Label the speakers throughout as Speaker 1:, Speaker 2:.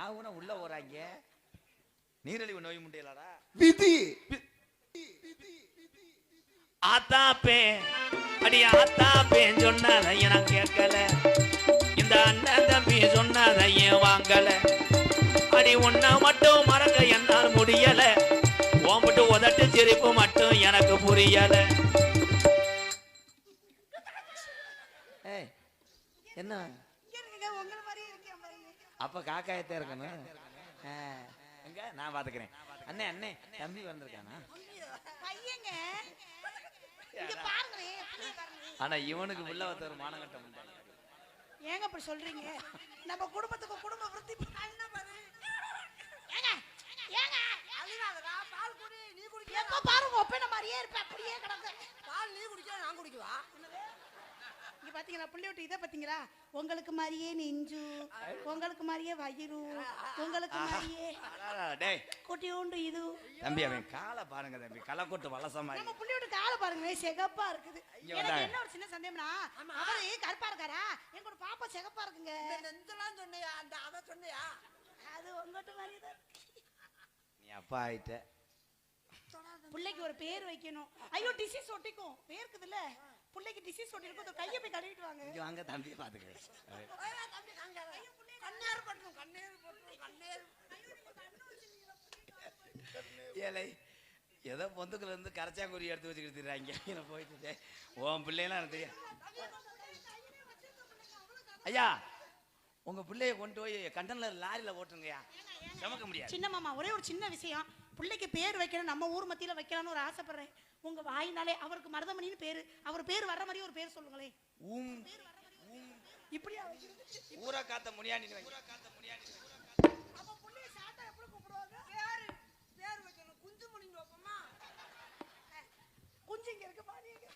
Speaker 1: ஆகுனா உள்ள போறாங்க. நீரழிவு நோய் முண்டையலாடா
Speaker 2: விதி.
Speaker 3: ஆத்தாப்பே அடி ஆத்தாப்பே சொன்னதைய நான் கேட்கல. இந்த அண்ணன் தம்பி சொன்னதைய வாங்கல. அடி உன்னை மட்டும் மறக்க என்னால் முடியல. ஓம்பிட்டு உதட்டு சிரிப்பு மட்டும் எனக்கு புரியல.
Speaker 1: ஏய் என்ன அப்ப காக்காயத்தே இருக்கணும். எங்க நான் பாத்துக்கிறேன். அண்ணே அண்ணே தம்பி வந்திருக்கானா? ஆனா இவனுக்கு உள்ள வந்த ஒரு மானகட்டம் உண்டு.
Speaker 4: ஏங்க அப்படி சொல்றீங்க? நம்ம குடும்பத்துக்கு குடும்ப விருத்தி எப்ப பாருங்க ஒப்பனை மாதிரியே இருப்ப, அப்படியே கிடக்கு. பால் நீ குடிக்க நான் குடிக்குவா? இங்க பாத்தீங்களா புள்ளி விட்டு இதை பாத்தீங்களா? உங்களுக்கு மாதிரியே நெஞ்சு, உங்களுக்கு மாதிரியே வயிறு, உங்களுக்கு மாதிரியே
Speaker 1: டேய்
Speaker 4: குட்டி உண்டு இது.
Speaker 1: தம்பி அவன் காலை பாருங்க தம்பி, களக்கொட்டு வலசமா.
Speaker 4: நம்ம புள்ளி விட்டு காலை பாருங்க சிகப்பா இருக்குது. எனக்கு என்ன ஒரு சின்ன சந்தேகம்னா, அவரு கருப்பா இருக்காரா? எங்கூட பாப்பா சிகப்பா இருக்குங்க. நெஞ்செல்லாம் சொன்னியா? அந்த அத சொன்னியா? அது உங்கட்ட மாதிரி தான்.
Speaker 1: நீ அப்பா ஆயிட்ட.
Speaker 4: புள்ளைக்கு ஒரு பேர் வைக்கணும். ஐயோ டிசீஸ் ஒட்டிக்கும், வேர்க்குதுல்ல. புள்ளைக்கு டிசீஸ் ஒட்டிருக்கும், கையை போய் கழுவிட்டு வாங்க.
Speaker 1: இங்க வாங்க தம்பியை பாத்துக்கிறேன்.
Speaker 4: கண்ணேர் பட்டும் கண்ணேர் பட்டும் கண்ணேர்.
Speaker 1: ஏலை ஏதோ பொந்துக்குள்ள இருந்து கரைச்சாங்குருவி எடுத்து வச்சுக்கிட்டு போயிட்டு உன் பிள்ளைலாம் எனக்கு தெரியும். ஐயா உங்க பிள்ளைய கொண்டு போய் கண்டெய்னர் லாரியில ஓட்டுங்கய்யா, சமக்க முடியாது.
Speaker 4: சின்ன மாமா ஒரே ஒரு சின்ன விஷயம், பிள்ளைக்கு பேர் வைக்கணும், நம்ம ஊர் மத்தியில வைக்கலாம்னு ஒரு ஆசைப்படுறேன். உங்க வாயினாலே அவருக்கு மருதமணின்னு பேரு, அவர் பேர் வர்ற மாதிரி ஒரு பேர் சொல்லுங்களேன். இப்படியா வைக்கிறது?
Speaker 1: ஊரா காத்த முனியாண்டி வை.
Speaker 4: அப்ப புள்ளைய சாட்டா எப்படி கூப்பிடுவாங்க? பேர் வைக்கணும், குஞ்சு மணின்னு வைப்போமா? குஞ்சு இங்க இருக்கு, மணி இங்க.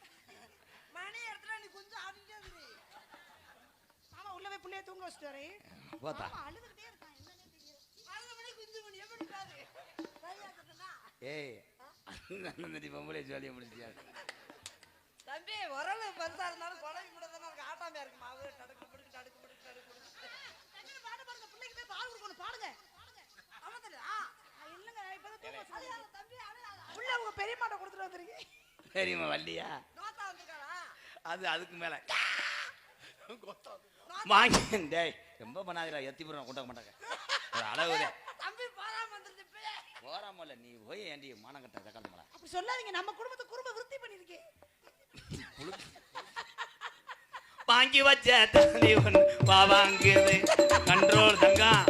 Speaker 4: மணி எடுத்துட்டா நீ குஞ்சு ஆடிட்டே இரு. மாமா உள்ள போய் புள்ளைய தூங்க வச்சிட்டு வரேன்.
Speaker 1: போதா
Speaker 4: அழுதுகிட்டே இருக்கான், என்னன்னே தெரியல. மருதமணி குஞ்சு மணி எப்படி பாரு? கையாட்டனா?
Speaker 1: ஏய் அந்த பொம்பளை ஜாலியா முடிச்சியா?
Speaker 4: தம்பி உரல பந்தா இருந்தாலும் குழம்பு கூட தான இருக்கு, ஆட்டாமையா இருக்கு. மாவு டடக்கு பிடிக்கு டடக்கு பிடிக்கு டடக்கு பிடிக்கு. தண்ணி பாட பாருங்க, பிள்ளைக்கு போய் பால் கொடுக்கணும், பாடுங்க. அவதல இல்லங்க இப்பதான் தூங்க வச்சிருக்கேன். தம்பி புள்ள உங்க பெரியம்மாட்ட கொடுத்துட்டு வந்திருக்கீங்க.
Speaker 1: பெரியம்மா வள்ளியா?
Speaker 4: நோத்தா வந்திருக்காளா?
Speaker 1: அது அதுக்கு மேல வாங்கி டேய் ரொம்ப பண்ணாதீடா, எத்தி போறோம் கொண்டாக்க மாட்டாங்க. ஒரு அளவு
Speaker 4: தம்பி பாராம வந்துருச்சு.
Speaker 1: போறாமல நீ போய் ஏண்டி மானங்கட்ட தக்காளி மலை.
Speaker 4: அப்படி சொல்லாதீங்க, நம்ம குடும்பத்தை குடும்ப விருத்தி பண்ணிருக்கேன்.
Speaker 3: வாங்கி வச்ச தண்ணி ஒன்று வாங்குது கண்ட்ரோல் தங்கம்.